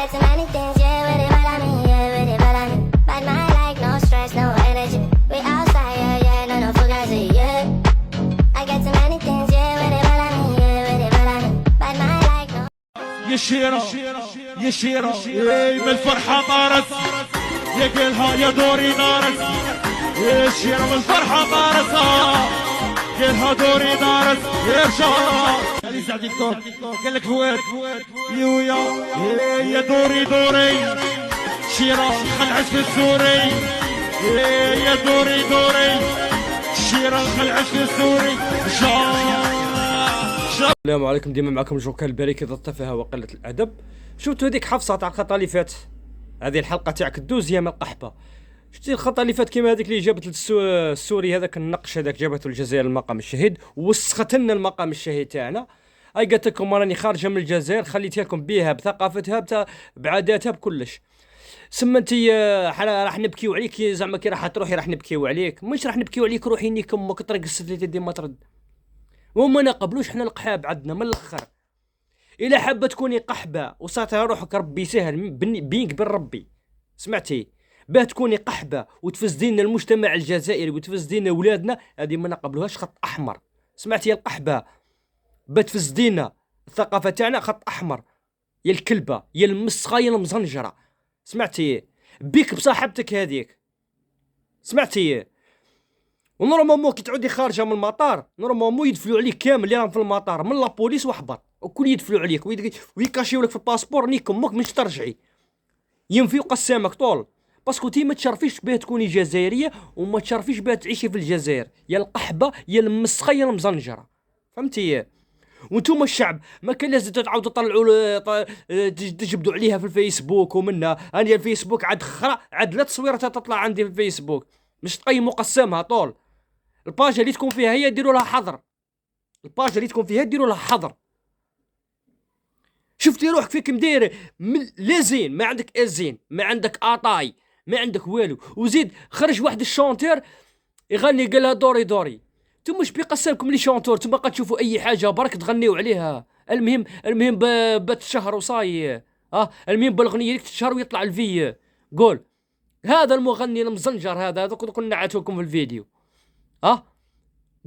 get too many things, yeah, with it, but I mean, yeah, with it, but I mean. Bad mind like no stress, no energy. We outside, yeah, yeah, no fugazi, yeah. I get too many things, yeah, with it, but I mean, yeah, with it, but I mean. Bad mind like no. يشيرة من الفرحة طارت، يا قلها يا دوري نارت، يشيرة من الفرحة طارت، قلها دوري نارت، يرجع اللي سعد الدور قال لك فؤاد يويا يا دوري شيرة خلعت في السوري، يا دوري شيرة خلعت في السوري. السلام عليكم، ديما معكم جوكر الباري كذا التفاهه وقله الادب. شفتوا هذيك حفصه تاع الخطا اللي فات، هذه الحلقه تاعك الدوزيه من القحبه. شفتي الخطا اللي فات كيما هذيك اللي جابت السوري هذاك النقش هذاك جابته الجزائر المقام الشهيد ووسخت لنا المقام الشهيد تاعنا. اي قالت لكم راني خارجه من الجزائر، خليتها لكم بها بثقافتها بعاداتها بكلش. سمنتي راح نبكيو عليك زعما كي راح تروحي راح نبكيو عليك، مش راح نبكيو عليك روحي نيك امك ترقص لي تدي ما ترد. وما نقبلوش حنا القحاب عندنا من الاخر. الا حابه تكوني قحبه وصاتها روحك ربي سهل بينك بين ربي، سمعتي؟ باه تكوني قحبه وتفسدين المجتمع الجزائري وتفسدين اولادنا، هذه ما نقبلوهاش، خط احمر. سمعتي يا القحبه؟ باه تفسدينا الثقافه تاعنا، خط احمر. يا الكلبه يا المسخه يا المزنجره، سمعتي؟ بيك بصاحبتك هذيك، سمعتي؟ ونورمالمون كي تعودي خارجه من المطار نورمالمون يدفلوا عليك كامل اللي راهم في المطار من لابوليس وحبط وكل يدفلوا عليك ويكاشيو لك في الباسبور نيك امك مش ترجعي، ينفيو قسامك طول. باسكو تي ما تشرفيش باه تكوني جزائريه وما تشرفيش باه تعيشي في الجزائر، يا القحبه يا المسخه يا المزنجره، فهمتي؟ وانتم الشعب ما كان لازم تعاودوا تطلعوا تجبدوا عليها في الفيسبوك ومنها. انا الفيسبوك عاد خرا عاد لا تصويرتها تطلع عندي في الفيسبوك، مش تقيموا قسامها طول. الباجه اللي تكون فيها هي ديروا لها حظر، الباجه اللي تكون فيها ديروا لها حظر. شفتي روحك فيك مدير لا زين، ما عندك ازين، ما عندك اطاي، ما عندك والو، وزيد خرج واحد الشونتير يغني قالها دوري. انتم مش بيقسمكم لي شونتور، انتم باقا تشوفوا اي حاجه برك تغنيوا عليها. المهم بات الشهر وصاي، المهم بالاغنيه ديك تشهر ويطلع الفي قول هذا المغني المزنجر هذا كنا نعتو لكم في الفيديو.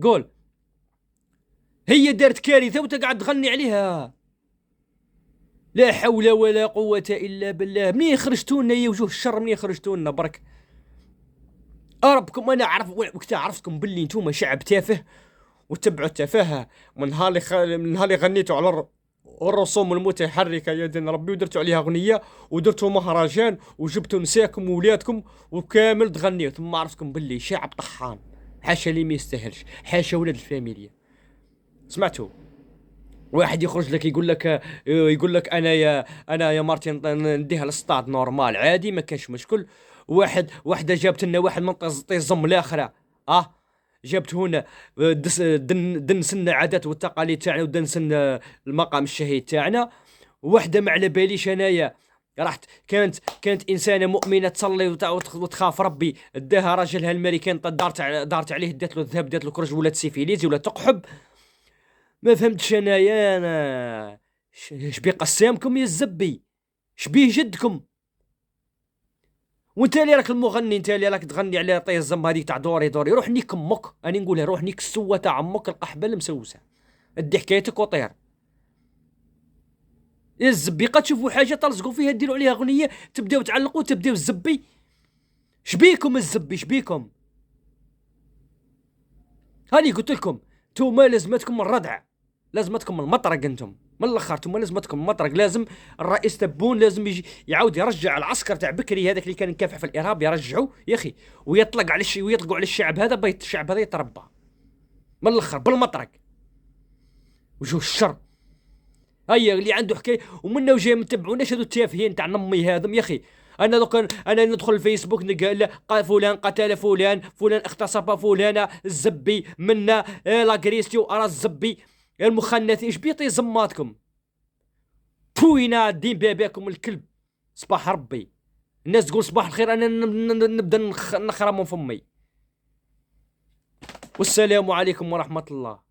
قول هي دارت كارثه وانت قاعد تغني عليها. لا حول ولا قوه الا بالله. منين خرجتونا يا وجوه الشر، منين خرجتونا برك؟ ربكم انا عرف وقتها عرفتكم باللي نتوما شعب تافه وتبعوا التفاهه. من هالي غنيتوا على الرسوم المتحركه يا دين ربي ودرتوا عليها اغنيه ودرتوا مهرجان وجبتوا نساكم وولادكم وكامل تغنيوا، ثم عرفتكم باللي شعب طحان. حاشا لي ما يستاهلش، حاشا ولاد الفاميليا. سمعتوا واحد يخرج لك يقول لك انا يا مارتين نديها للسطاد نورمال عادي ما كانش مشكل. واحده جابت لنا واحد من طيزم الاخره، جابت هنا دنسنا عادات والتقاليد تاعنا ودنسنا المقام الشهيد تاعنا. واحده ما على باليش انايا راحت كانت انسانه مؤمنه تصلي وتخاف ربي، داها راجلها الامريكان دارت عليه دات له الذهب دات له كرج ولات سيفيليزي ولا تقحب. ما فهمتش انا شبي قسامكم يا الزبي، شبيه جدكم؟ وانت اللي راك المغني، انت اللي راك تغني على طي الزم هذيك تاع دوري روح نيك امك. انا نقولها روح نيك السوه تاع عمك القحبه المسوسه، ادي حكايتك وطير يا الزبي. قد تشوفوا حاجه تلصقوا فيها ديروا عليها اغنيه تبداو تعلقوا تبداو الزبي. شبيكم الزبي شبيكم؟ هاني قلت لكم توما لازمتكم الردع، لازمتكم المطرق، انتم من الاخر توما لازمتكم المطرق. لازم الرئيس تبون لازم يجي يعاود يرجع العسكر تاع بكري هذاك اللي كان يكافح في الارهاب، يرجعوا يا اخي ويطلق على ويطلقوا على الشعب هذا، بيت الشعب هذا يتربى من الاخر بالمطرق. وجوه الشر هيا اللي عنده حكايه ومنه وجاي متبعوناش هذو التافهين تاع نمي هذم يا اخي. انا دوك انا ندخل الفيسبوك نلقى فلان قتل فلان اغتصب فلانه الزبي منا لاغريسيو ارا الزبي المخنث. ايش بيطي زماتكم بوينا دين باباكم الكلب. صباح ربي الناس تقول صباح الخير، انا نبدا نخرم من فمي. والسلام عليكم ورحمه الله.